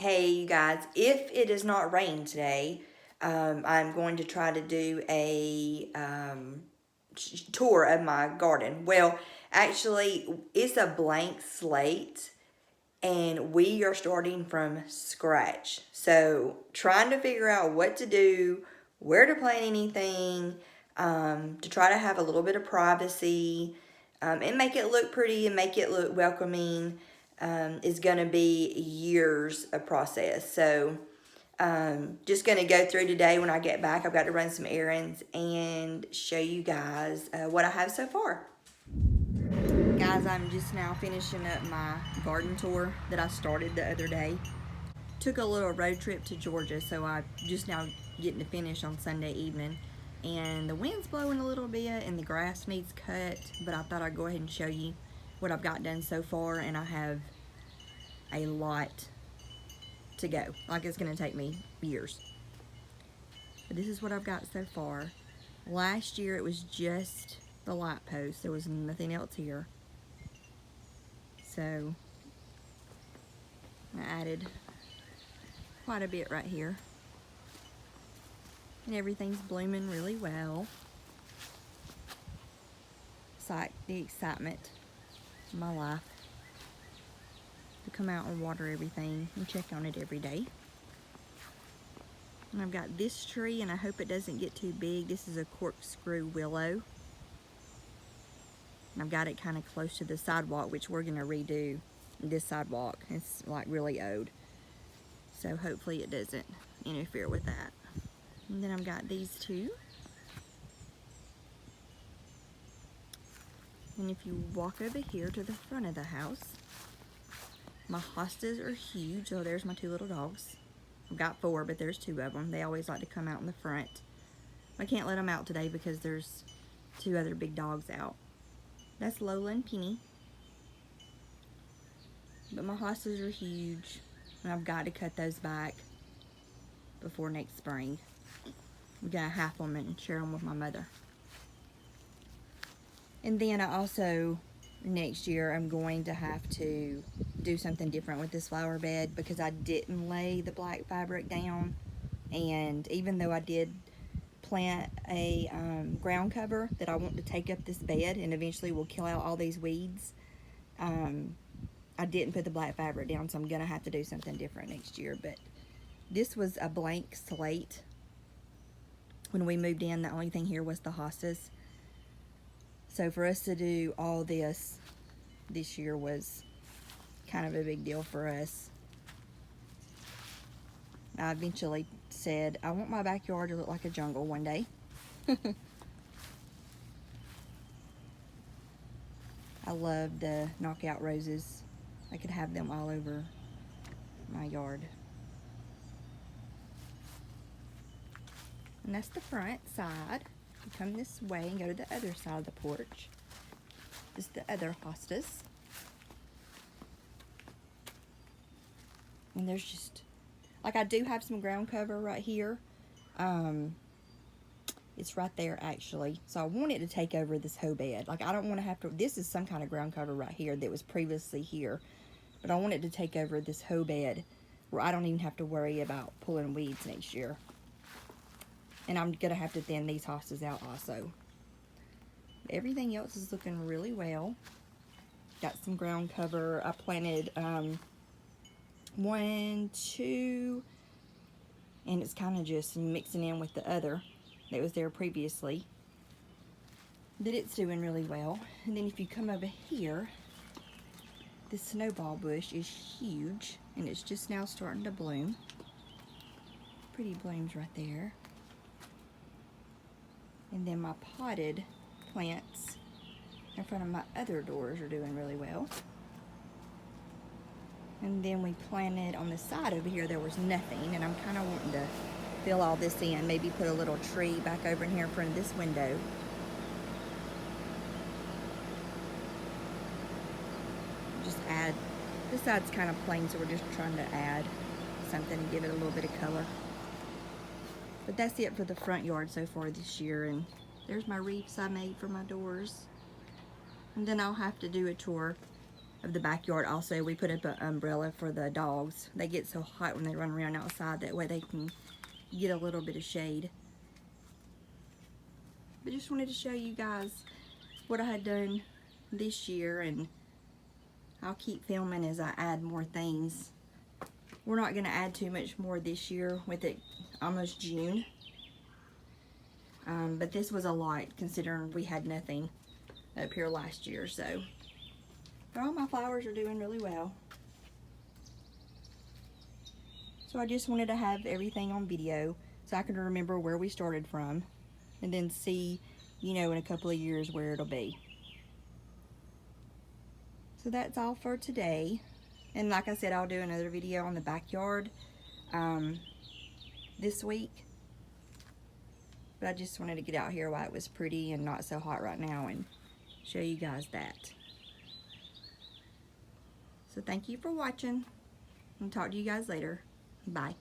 Hey, you guys, if it does not rain today, I'm going to try to do a tour of my garden. Well, actually, it's a blank slate and we are starting from scratch. So, trying to figure out what to do, where to plant anything, to try to have a little bit of privacy, and make it look pretty and make it look welcoming, is going to be years of process. So, just going to go through today when I get back. I've got to run some errands and show you guys what I have so far. Guys, I'm just now finishing up my garden tour that I started the other day. Took a little road trip to Georgia, so I just now getting to finish on Sunday evening. And the wind's blowing a little bit and the grass needs cut, but I thought I'd go ahead and show you what I've got done so far, and I have a lot to go. Like, it's going to take me years. But this is what I've got so far. Last year it was just the light post. There was nothing else here. So I added quite a bit right here. And everything's blooming really well. It's like the excitement of my life to come out and water everything and check on it every day. And I've got this tree, and I hope it doesn't get too big. This is a corkscrew willow. And I've got it kind of close to the sidewalk, which we're going to redo this sidewalk. It's like really old. So hopefully it doesn't interfere with that. And then I've got these two. And if you walk over here to the front of the house, my hostas are huge. Oh, there's my two little dogs. I've got four, but there's two of them. They always like to come out in the front. I can't let them out today because there's two other big dogs out. That's Lola and Penny. But my hostas are huge, and I've got to cut those back before next spring. I'm gonna half them and share them with my mother. And then I also, next year, I'm going to have to do something different with this flower bed because I didn't lay the black fabric down. And even though I did plant a ground cover that I want to take up this bed and eventually will kill out all these weeds, I didn't put the black fabric down, so I'm gonna have to do something different next year. But this was a blank slate. When we moved in, the only thing here was the hostas. So for us to do all this year was kind of a big deal for us. I eventually said, I want my backyard to look like a jungle one day. I love the knockout roses. I could have them all over my yard. And that's the front side. You come this way and go to the other side of the porch. This is the other hostas. And there's just, like, I do have some ground cover right here. It's right there actually. So I want it to take over this whole bed. Like, I don't want to have to, this is some kind of ground cover right here that was previously here. But I want it to take over this whole bed where I don't even have to worry about pulling weeds next year. And I'm going to have to thin these hostas out also. Everything else is looking really well. Got some ground cover. I planted 1, 2, and it's kind of just mixing in with the other that was there previously. But it's doing really well. And then if you come over here, this snowball bush is huge, and it's just now starting to bloom. Pretty blooms right there. And then my potted plants in front of my other doors are doing really well. And then we planted on the side over here, there was nothing, and I'm kind of wanting to fill all this in. Maybe put a little tree back over in here in front of this window. Just add, this side's kind of plain, so we're just trying to add something and give it a little bit of color. But that's it for the front yard so far this year. And there's my wreaths I made for my doors. And then I'll have to do a tour of the backyard. Also, we put up an umbrella for the dogs. They get so hot when they run around outside, that way they can get a little bit of shade. But just wanted to show you guys what I had done this year, and I'll keep filming as I add more things. We're not going to add too much more this year with it almost June. But this was a lot considering we had nothing up here last year. So, but all my flowers are doing really well. So I just wanted to have everything on video so I can remember where we started from, and then see, you know, in a couple of years where it'll be. So that's all for today. And like I said, I'll do another video on the backyard this week. But I just wanted to get out here while it was pretty and not so hot right now and show you guys that. So thank you for watching, and talk to you guys later. Bye.